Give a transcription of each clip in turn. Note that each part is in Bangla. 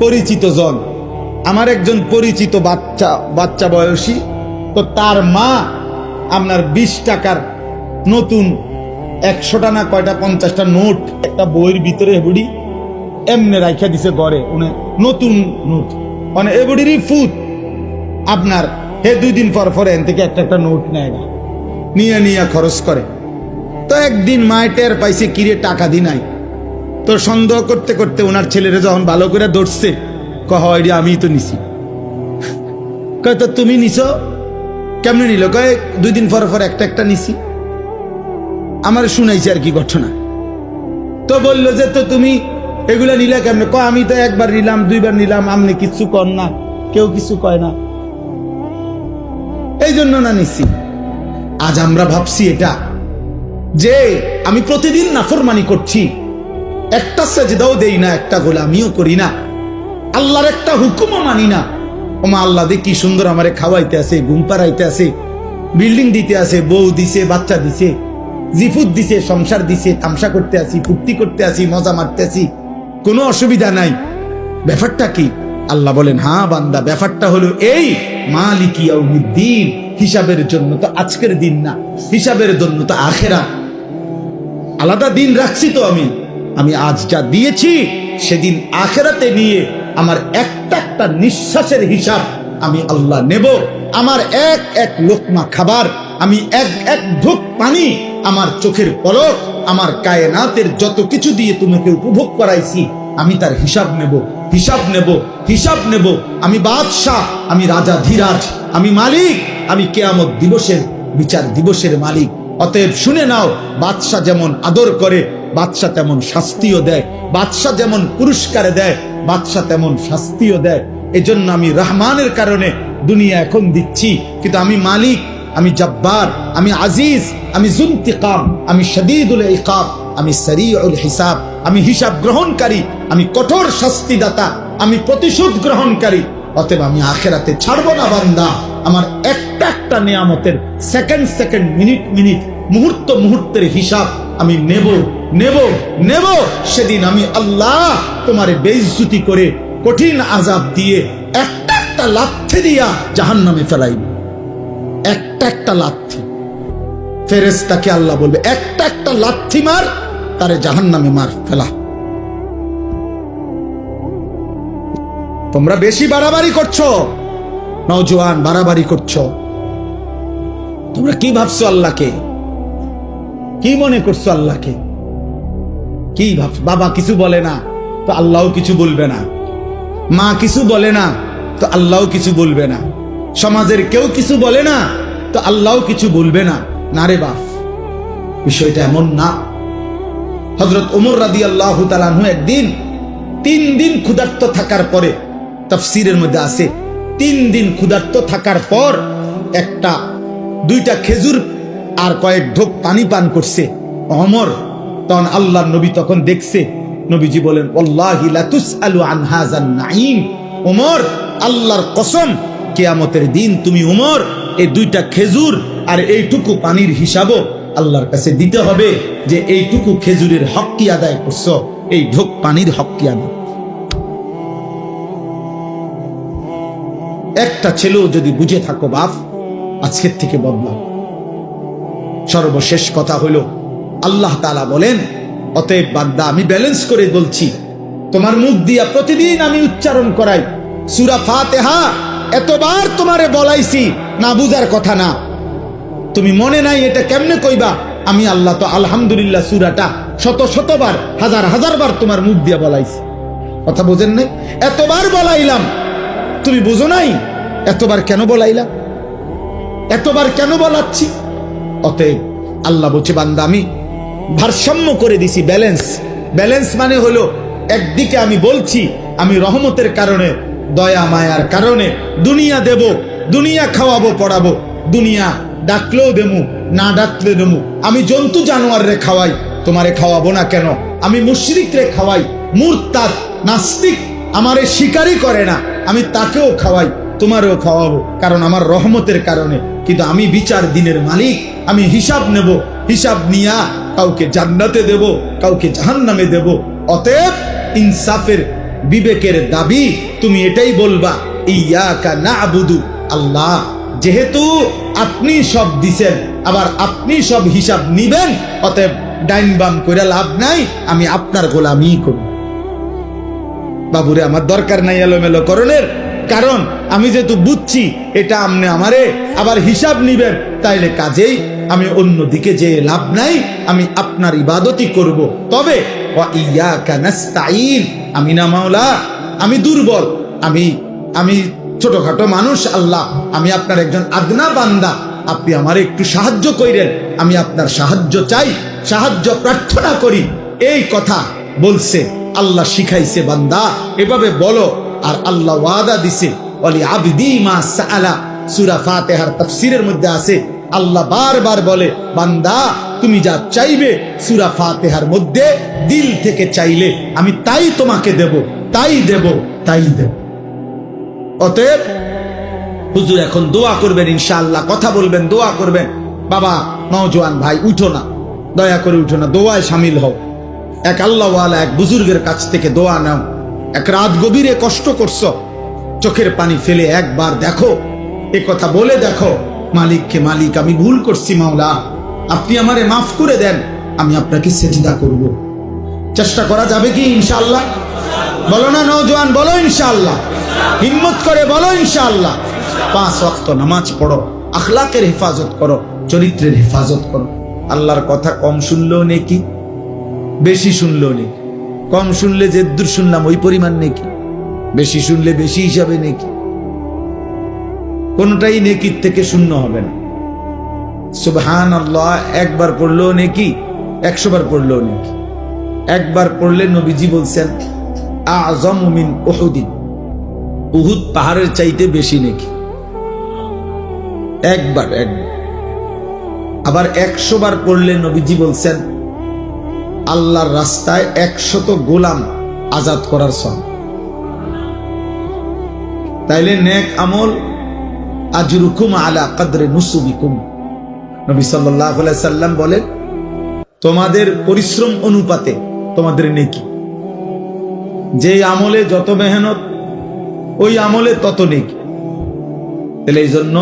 পরিচিত জন, আমার একজন পরিচিত বাচ্চা বয়সী, তো তার মা আপনার 20 টাকার নতুন 100টা না কয়টা 50টা নোট একটা বইয়ের ভিতরে বুড়ি এমনি রাখা দিছে ঘরে, উনি নতুন নোট মানে এ বুড়িরই ফুট আপনার হে 2 দিন পর পর এন থেকে একটা নোট নেয় না, নিয়ে খরচ করে। তো একদিন মায়ের টের পাইছে কিরে টাকা দি নাই, তো সন্দেহ করতে করতে ওনার ছেলেরা যখন ভালো করে ধরছে, কয় আমি তো নিছি। কয় তো তুমি নিছো কেমনে নিল? কয় 2 দিন পর পর একটা নিছি, আমার শুনাইছে আর কি ঘটনা। তো বললো যে তো তুমি এগুলা নিলে কেমনে? কয় আমি তো একবার নিলাম 2বার নিলাম, আমনে কিছু কর না, কেউ কিছু কয় না, এই জন্য না নিছি। আজ আমরা ভাবছি এটা যে আমি প্রতিদিন নাফরমানি করছি, একটা সেজদাও দেই না, একটা গোলামিও করি না, আল্লাহর একটা হুকুমও মানি না। ওমা আল্লাহ দে কি সুন্দর আমারে খাওয়াইতে আছে, ঘুম পাড়াইতে আছে, বিল্ডিং দিতে আছে, বউ দিছে, বাচ্চা দিছে, জিফুত দিছে, সংসার দিছে, তামসা করতে আছি, ফুর্তি করতে আছি, মজা মারতে আছি, কোনো অসুবিধা নাই। ব্যাপারটা কি? আল্লাহ বলেন হ্যাঁ বান্দা, ব্যাপারটা হলো এই মালিকি ইয়াউমিদ্দিন, হিসাবের জন্য তো আজকের দিন না, হিসাবের জন্য তো আখিরাত। আলাদা দিন রাখছি তো আমি আজ যা দিয়েছি সেদিন আখিরাতে নিয়ে আমার একটা নিঃশ্বাসের হিসাব আমি আল্লাহ নেব। আমার এক লোকমা খাবার, আমি এক ঢোক পানি, আমার চোখের পলক, আমার কায়নাতের যত কিছু দিয়ে তোমাকে উপভোগ করাইছি, আমি তার হিসাব নেব। আমি বাদশাহ, আমি রাজা ধীরাজ, আমি মালিক, আমি কিয়ামত দিবসের বিচার দিবসের মালিক। অতএব শুনে নাও, বাদশাহ যেমন আদর করে বাদশাহ তেমন শাস্তিও দেয়, বাদশাহ যেমন পুরস্কার দেয় বাদশাহ তেমন শাস্তিও দেয়। এজন্য আমি রহমানের কারণে দুনিয়া এখন দিচ্ছি, কিন্তু আমি মালিক, আমি জব্বার, আমি আজিজ, আমি যুনতিকাম, আমি শদীদুল ইকাব, আমি সরিউল হিসাব, আমি হিসাব গ্রহণকারী, আমি কঠোর শাস্তিদাতা, আমি প্রতিশোধ গ্রহণকারী। অতএব আমি আখিরাতে ছাড়বো না বান্দা। আমার একটা নিয়ামতের সেকেন্ড মিনিট মুহূর্তের হিসাব আমি নেব। সেদিন আমি আল্লাহ তোমারে বেইজ্জতি করে কঠিন আযাব দিয়ে একটা লাথি দিয়া জাহান্নামে ফেলাইব। একটা লাথি, ফেরেশতাকে আল্লাহ বলবে একটা লাথি মার, তারে জাহান্নামে মার ফেলা। তোমরা বেশি বাড়াবাড়ি করছো, নওজোয়ান বাড়াবাড়ি করছো। তোমরা কি ভাবছো আল্লাহকে? কি মনে করছো আল্লাহকে? কি ভাবছো? বাবা কিছু বলে না তো আল্লাহও কিছু বলবে না, মা কিছু বলে না তো আল্লাহও কিছু বলবে না, সমাজের কেউ কিছু বলে না তো আল্লাহও কিছু বলবে না। না রে বাপ, বিষয়টা এমন না। হযরত ওমর রাদিয়াল্লাহু তাআলা আনহু একদিন 3 দিন ক্ষুধার্ত থাকার পরে, তাফসীরের মধ্যে আছে 3 দিন ক্ষুধার্ত থাকার পর 2টা খেজুর আর কয়েক ঢোক পানি পান করছে ওমর। তখন আল্লাহর নবী তখন দেখছে, নবীজি বলেন ওয়াল্লাহি লা তুসআলু আন হাযান নাঈম। ওমর, আল্লাহর কসম, কিয়ামতের দিন তুমি ওমর এই 2টা খেজুর আর এইটুকু পানির হিসাবও আল্লাহর কাছে দিতে হবে, যে এইটুকু খেজুরের হক কি আদায় করছো, এই ঢোক পানির হক কি আদায়। একটা ছেলেও যদি বুঝে থাকো বাপ, আজকের থেকে বদলাও। সর্বশেষ কথা হলো, আল্লাহ তাআলা বলেন, অতএব বান্দা আমি ব্যালেন্স করে বলছি, তোমার মুখ দিয়া প্রতিদিন আমি উচ্চারণ করাই সূরা ফাতিহা। এতবার তোমারে বলাইছি, না বুঝার কথা না, তুমি মনে নাই এটা কেমনে কইবা? আমি আল্লাহ তো আলহামদুলিল্লাহ সূরাটা শতবার হাজার বার তোমার মুখ দিয়া বলাইছি, কথা বোঝেন নাই? এতবার বলাইলাম, তুমি বুঝো নাই? এতবার কেন বলাইলাম? এতবার কেন বলাচ্ছি? অতএব আল্লাহ বলছে বান্দা আমি ভারসাম্য করে দিছি, ব্যালেন্স মানে হলো, একদিকে আমি বলছি আমি রহমতের কারণে, দয়া মায়ার কারণে দুনিয়া দেব, দুনিয়া খাওয়াবো পড়াবো, দুনিয়া ডাকলেও দেবো, না ডাকলে দেবো। আমি জন্তু জানোয়ারে খাওয়াই, তোমারে খাওয়াবো না কেন? আমি মুশরিকরে খাওয়াই, মুরতাদ নাস্তিক আমারে স্বীকারই করে না, আমি তাকেও খাওয়াই, তোমারেও খাওয়াবো, কারণ আমার রহমতের কারণে। কিন্তু আমি বিচার দিনের মালিক, আমি হিসাব নেব, হিসাব নিয়া কাউকে জান্নাতে দেব, কাউকে জাহান্নামে দেব। অতএব ইনসাফের বিবেকের দাবি তুমি এটাই বলবা, ইয়াকা না'বুদু, আল্লাহ যেহেতু আপনি সব দিছেন, আবার আপনি সব হিসাব নিবেন, অতএব ডাইন বাম কইরা লাভ নাই, আমি আপনার গোলামি করব। বাবুরে, আমার দরকার নাই এলোমেলো করণের, কারণ আমি যেহেতু বুঝছি এটা আপনি আমারে আবার হিসাব নিবেন, তাইলে কাজেই আমি অন্যদিকে যে লাভ নাই, আমি আপনার ইবাদতই করব। তবে ওয়া ইয়াকা নাস্তাঈন, আমি না মাওলা, আমি দুর্বল, আমি ছোটখাটো মানুষ আল্লাহ, আমি আপনার একজন আদনা বান্দা, আপনি আমারে একটু সাহায্য কইরেন, আমি আপনার সাহায্য চাই, সাহায্য প্রার্থনা করি। এই কথা বলছে, আল্লাহ শিখাইছে বান্দা এভাবে বলো। আর আল্লাহ ওয়াদা দিছে, ওয়ালি আবদি মা সাআলা, সূরা ফাতিহার তাফসীরের মধ্যে আছে, আল্লাহ বারবার বলে, বান্দা তুমি যা চাইবে সূরা ফাতিহার মধ্যে দিল থেকে চাইলে আমি তাই তোমাকে দেব, তাই দেব, তাই দেব। অতএব হুজুর এখন দোয়া করবেন ইনশাআল্লাহ, কথা বলবেন, দোয়া করবেন। বাবা নওজোয়ান ভাই, উঠো না, দয়া করে উঠো না, দোয়ায় শামিল হও। এক আল্লাহওয়ালা এক বুজুর্গের কাছ থেকে দোয়া নাও। এক রাত গভীরে কষ্ট করছো, চোখের পানি ফেলে একবার দেখো, এ কথা বলে দেখো মালিককে, মালিক আমি ভুল করছি মাওলা, আপনি আমারে মাফ করে দেন, আমি আপনাকে সেজদা করব। চেষ্টা করা যাবে কি ইনশাআল্লাহ? বলো না নওজোয়ান, বলো ইনশাআল্লাহ, হিম্মত করে বলো ইনশাআল্লাহ। 5 ওয়াক্ত নামাজ পড়ো, আখলাকের হেফাজত করো, চরিত্রের হেফাজত করো। আল্লাহর কথা কম শুনলেও নেকি, বেশি শুনলেও নেকি। কম শুনলে যে দূর শুনলাম ওই পরিমাণ নেকি, বেশি শুনলে বেশি হিসাবে নেকি। কোনটাই নেকির থেকে শূন্য হবে না। সুবহানাল্লাহ একবার পড়লেও নেকি, 100 বার পড়লেও নেকি। একবার পড়লে নবীজি বলছেন, আযমু মিন উহুদিন, উহুদ পাহাড়ের চাইতে বেশি নেকি। একবার। আবার 100 বার পড়লে নবীজি বলছেন, আল্লাহর রাস্তায় 100 গোলাম আজাদ করার সওয়াব। তাইলে নেক আমল আজরুকুম আলা কদরে নুসুবিকুম, নবী সাল্লাল্লাহু আলাইহি সাল্লাম বলেন, তোমাদের পরিশ্রম অনুপাতে তোমাদের নেকি। যে আমলে যত মেহনত, ওই আমলে তত নেকি। তাহলে এই জন্য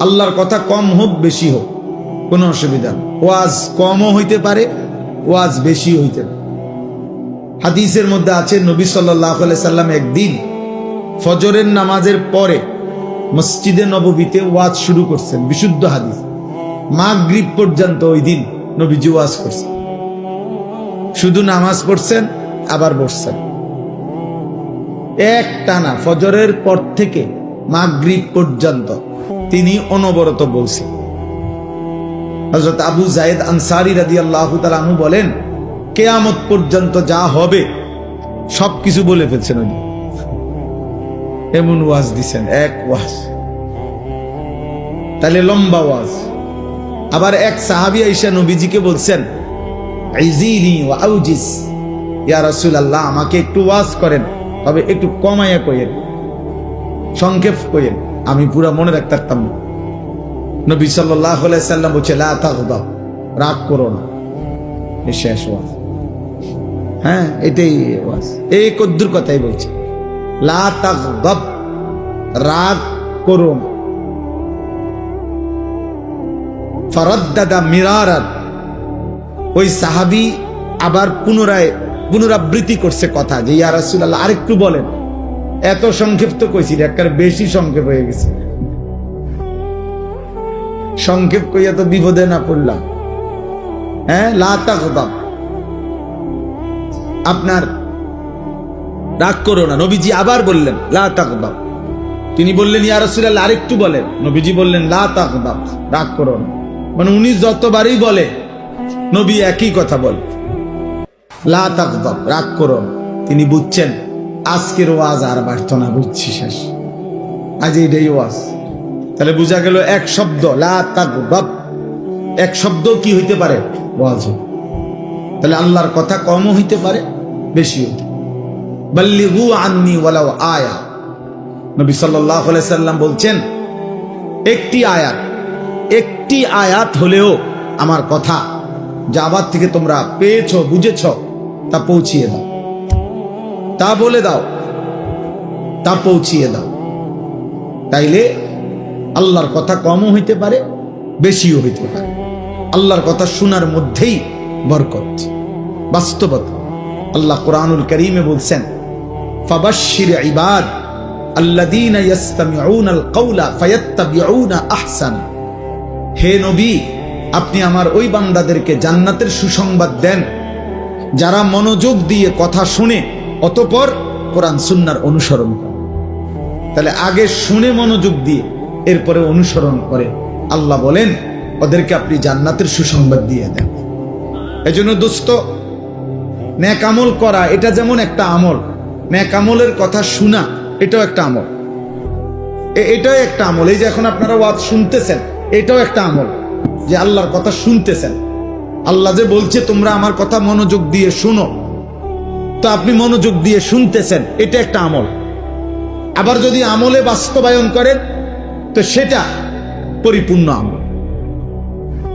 আল্লাহর কথা কম হোক বেশি হোক কোনো অসুবিধা নেই। ওয়াজ কমও হইতে পারে, ওয়াজ বেশি হইতে পারে। হাদিসের মধ্যে আছে, নবী সাল্লাল্লাহু আলাইহি সাল্লাম একদিন ফজরের নামাজের পরে মসজিদে নববীতে ওয়াজ শুরু করছেন, বিশুদ্ধ হাদিস। মাগরিব পর্যন্ত ওই দিন নবীজি ওয়াজ করছেন, শুধু নামাজ পড়ছেন আবার বসছেন। এক টানা ফজরের পর থেকে মাগরিব পর্যন্ত তিনি অনবরত বলছেন। হযরত আবু যায়েদ আনসারী রাদিয়াল্লাহু তাআলা আনহু বলেন, কিয়ামত পর্যন্ত যা হবে সবকিছু বলে ফেলছেন উনি, এমন ওয়াজ দিছেন, এক ওয়াজ। তাহলে লম্বা ওয়াজ। আবার এক সাহাবী আয়েশা নবীজিকে বলছেন, ইজিনি ওয়া আউজিস, ইয়া রাসূলুল্লাহ আমাকে একটু ওয়াজ করেন, তবে একটু কমাইয়া কইেন, সংক্ষেপ কইেন, আমি পুরো মনে রাখতে পারতাম না। নবী সাল্লাল্লাহু আলাইহি সাল্লাম বলছে, লা তাগদাব, রাগ করো না। এই শেষ ওয়াজ। হ্যাঁ, এটাই ওয়াজ, এই কদ্দুর কথাই বলছে, লা তাগদাব, রাগ করো না। ফারাদ্দাদা মিরারান, ওই সাহাবী আবার পুনরাবৃত্তি করছে কথা, যে ইয়া রাসূলুল্লাহ আরেকটু বলেন। এত সংক্ষিপ্ত কইছি, একবার বেশি সংক্ষেপ হয়ে গেছে। সংক্ষেপ কইয়া তো বিপদে না পড়লাম। হ্যাঁ, লা তাগদাব, আপনার রাগ করো না। নবীজি আবার বললেন, লা তাগদাব। তিনি বললেন, ইয়া রাসূলুল্লাহ আরেকটু বলেন। নবীজি বললেন, লা তাগদাব, রাগ করো না। মানে উনি যতবারই বলে নবী একই কথা বলে, লা তাগদাব, রাগ করো না। তিনি বুঝছেন আজকের ওয়াজ আর বাড়তো না, বুঝছি শেষ, আজ এইটাই ওয়াজ। তাহলে বোঝা গেল এক শব্দ লা তাগদাব, এক শব্দ কি হইতে পারে, ওয়াজ। তাহলে আল্লাহর কথা কমও হইতে পারে, বেশি হইতে। বাল্লিগু আন্নি ওয়ালাউ আয়া, নবী সাল্লাল্লাহু আলাইহি সাল্লাম বলছেন, একটি আয়াত হলেও আমার কথা যা আবার থেকে তোমরা পেয়েছো, বুঝেছো, তা পৌঁছিয়ে দাও। তা বলে দাও, তা পৌঁছিয়ে দাও। তাইলে আল্লাহর কথা কমও হইতে পারে, বেশিও হইতে পারে। আল্লাহর কথা শোনার মধ্যেই বরকত, বাস্তবতা। আল্লাহ কুরআনুল কারীমে বলছেন, ফাবাশশির ইবাদ আল্লাযীনা ইসতামিউনাল কাওলা ফায়াত্তাবিউনা আহসান। হে নবী, আপনি আমার ওই বান্দাদেরকে জান্নাতের সুসংবাদ দেন যারা মনোযোগ দিয়ে কথা শুনে অতঃপর কোরআন সুন্নাহর অনুসরণ করে। তাহলে আগে শুনে মনোযোগ দিয়ে এরপরে অনুসরণ করে। আল্লাহ বলেন ওদেরকে আপনি জান্নাতের সুসংবাদ দিয়ে দেন। এজন্য দোস্ত, নেক আমল করা এটা যেমন একটা আমল, নেক আমলের কথা শোনা এটাও একটা আমল। এটাও একটা আমল। এই যে এখন আপনারা ওয়াজ শুনতেছেন, এটাও একটা আমল যে আল্লাহর কথা শুনতেছেন। আল্লাহ যে বলছে তোমরা আমার কথা মনোযোগ দিয়ে শুনো, তো আপনি মনোযোগ দিয়ে শুনতেছেন, এটা একটা আমল। আবার যদি আমলে বাস্তবায়ন করেন তো সেটা পরিপূর্ণ আমল,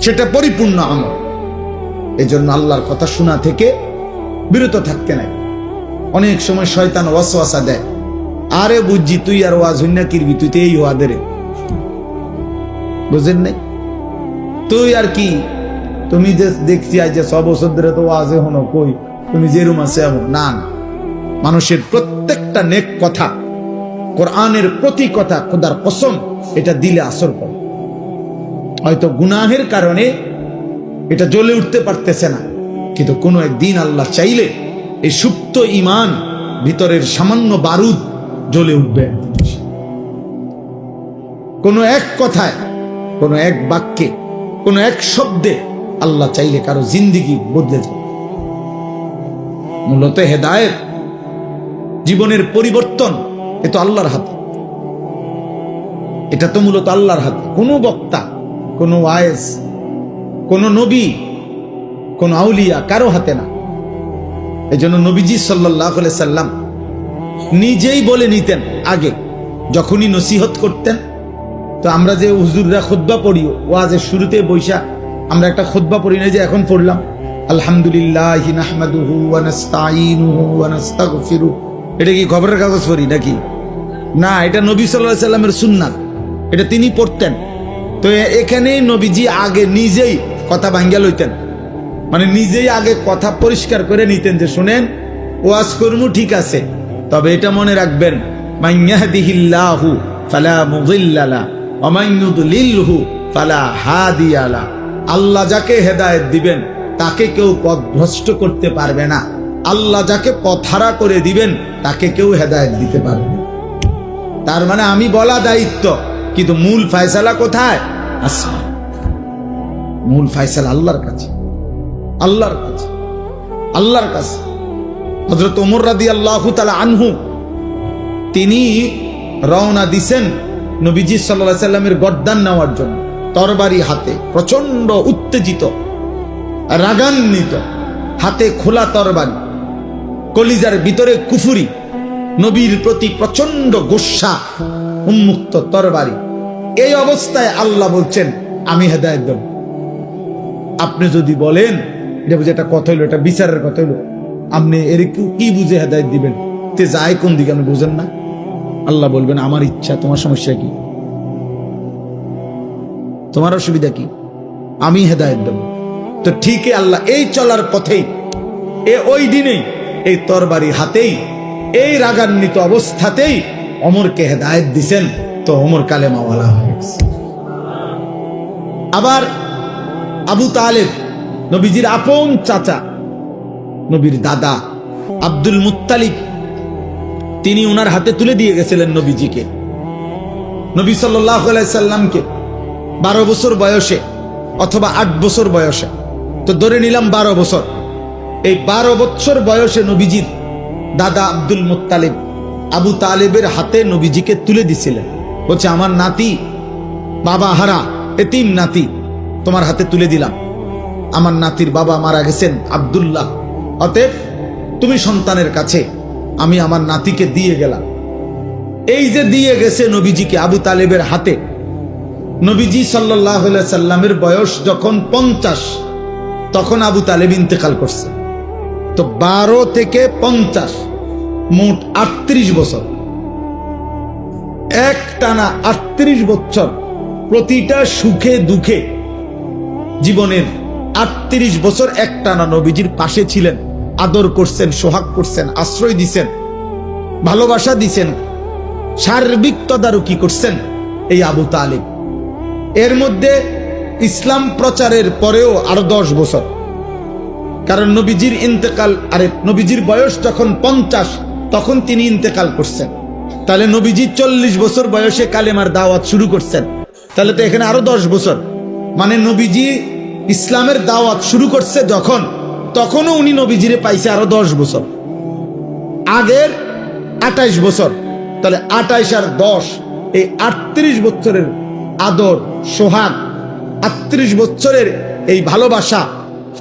সেটা পরিপূর্ণ আমল। এজন্য আল্লাহর কথা শোনা থেকে বিরত থাকতে নাই। অনেক সময় শয়তান ওয়াসওয়াসা দেয়, আরে বুঝছি তুই আর ওয়াজ হইনা কিরবি, তুই তো এই ওয়াদের, বুঝেন নাই? তুই আর কি, তুমি যে দেখছি আজ যে 6 বছর ধরে তো ওয়াজে হনো, কই তুমি যেরুম আছে এমন না। মানুষের প্রত্যেকটা নেক কথা, কোরআনের প্রতি কথা, খোদার কসম, এটা দিলে আসর করে। হয়তো গুনাহের কারণে এটা জ্বলে উঠতে পারতেছে না, কিন্তু কোনো একদিন আল্লাহ চাইলে এই সুপ্ত ঈমান ভিতরের সামান্য বারুদ জ্বলে উঠবে। কোনো এক কথায়, কোনো এক বাক্যে, কোনো এক শব্দে আল্লাহ চাইলে কারো জিন্দেগি বদলে যাবে। মূলত হেদায়েত, জীবনের পরিবর্তন, এ তো আল্লাহর হাতে। এটা তো মূলত আল্লাহর হাতে। কোনো বক্তা, কোনো ওয়াইজ, কোনো নবী, কোনো আউলিয়া কারো হাতে না। এজন্য নবীজি সাল্লাল্লাহু আলাইহি সাল্লাম নিজেই বলে নিতেন আগে যখনই নসিহত করতেন। তো আমরা যে হুজুররা খুতবা পড়ি, ওয়াজের শুরুতে বৈশা আমরা একটা খুতবা পড়ি না, যে এখন পড়লাম আলহামদুলিল্লাহি নাহমাদুহু ওয়া নাস্তাঈনুহু ওয়া নাস্তাগফিরুহু, এটা কি খবরের কাগজ পড়ি নাকি? না, এটা নবী সাল্লাল্লাহু আলাইহি সাল্লামের সুন্নাত, এটা তিনি পড়তেন। তো এখানে নবীজি আগে নিজেই কথা ভাঙ্গা লইতেন, মানে নিজেই আগে কথা পরিষ্কার করে নিতেন যে শুনেন, ওয়াজ করমু ঠিক আছে, তবে এটা মনে রাখবেন, মান ইয়াহদিহিল্লাহু ফালা মুদিল্লা লাহু ওয়া মান ইউদ্লিলহু ফালা হাদিয়া লাহু। আল্লাহ যাকে হেদায়েত দিবেন তাকে কেউ পথভ্রষ্ট করতে পারবে না, আল্লাহ যাকে পথহারা করে দিবেন তাকে কেউ হেদায়েত দিতে পারবে না। তার মানে আমি বলা দায়িত্ব, কিন্তু মূল ফয়সালা কোথায়? আসমান। মূল ফয়সালা আল্লাহর কাছে, আল্লাহর কাছে, আল্লাহর কাছে। হযরত ওমর রাদিয়াল্লাহু তাআলা আনহু তিনি রওনা দিছেন নবীজি সাল্লাল্লাহু আলাইহি সাল্লামের গর্দান নেওয়ার জন্য, তরবারি হাতে, প্রচন্ড উত্তেজিত, রাগান্বিত, হাতে খোলা তরবারি, কলিজার ভিতরে কুফরি, নবীর প্রতি প্রচন্ড গোসা, উন্মুক্ত তরবারি। এই অবস্থায় আল্লাহ বলছেন আমি হেদায়েত দেব। আপনি যদি বলেন এটা বুঝে একটা কথা হইলো, এটা বিচারের কথা হইলো, আপনি এর কি বুঝে হেদায়েত দিবেন? তে যায় কোন দিকে আপনি বুঝেন না? আল্লাহ বলবেন আমার ইচ্ছা, তোমার সমস্যা কি? তোমার অসুবিধা কি? আমি হেদায়েত দেব। তো ঠিকই আল্লাহ এই চলার পথেই, ওই দিনেই, এই তরবারি হাতেই, এই রাগান্বিত অবস্থাতেই ওমরকে হেদায়েত দিছেন। তো ওমর কালেমাওয়ালা হয়ে গেছে। আবার আবু তালেব, নবীজির আপন চাচা, নবীর দাদা আব্দুল মুত্তালিব, তিনি ওনার হাতে তুলে দিয়ে গেছিলেন নবীজিকে, নবী সাল্লাল্লাহু আলাইহি সাল্লামকে 12 বছর বয়সে অথবা 8 বছর বয়সে, তো ধরে নিলাম 12 বছর। এই 12 বছর বয়সে নবীজির দাদা আব্দুল মুত্তালিব আবু তালেবের হাতে নবীজিকে তুলে দিছিলেন। বলছে আমার নাতি, বাবা হারা এতিম নাতি, তোমার হাতে তুলে দিলাম। আমার নাতির বাবা মারা গেছেন আব্দুল্লাহ, অতএব তুমি সন্তানের কাছে, আমি আমার নাতিকে দিয়ে গেলাম। এই যে দিয়ে গেছে নবীজিকে আবু তালেবের হাতে, নবীজি সাল্লাল্লাহু আলাইহি সাল্লামের বয়স যখন 50, তখন আবু তালেব ইন্তেকাল করছে। তো 12 থেকে 50 মোট 38 বছর, এক টানা 38 বছর প্রতিটা সুখে দুঃখে জীবনের 38 বছর এক টানা নবীজির পাশে ছিলেন, আদর করছেন, সোহাগ করছেন, আশ্রয় দিছেন, ভালোবাসা দিছেন, সার্বিক তদারকি করছেন এই আবু তালিব। এর মধ্যে ইসলাম প্রচারের পরেও আরো 10 বছর, কারণ নবীজির ইন্তেকাল, আরে নবীজির বয়স যখন 50 তখন তিনি ইন্তেকাল করছেন। তাহলে নবীজি 40 বছর বয়সে কালেমার দাওয়াত শুরু করছেন, তাহলে তো এখানে আরো 10 বছর, মানে নবীজি ইসলামের দাওয়াত শুরু করছে যখন, তখনও উনি নবীজিরে পাইছে আরো 10 বছর, আগের 28 বছর, তাহলে 28 আর 10 এই 38 বছরের আদর সোহাগ, 38 বছরের এই ভালোবাসা,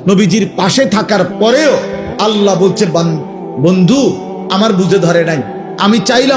নবীজির পাশে থাকার পরেও আল্লাহ বলছে, বন্ধু আমার বুঝে ধরে নাই, আমি চাইলাম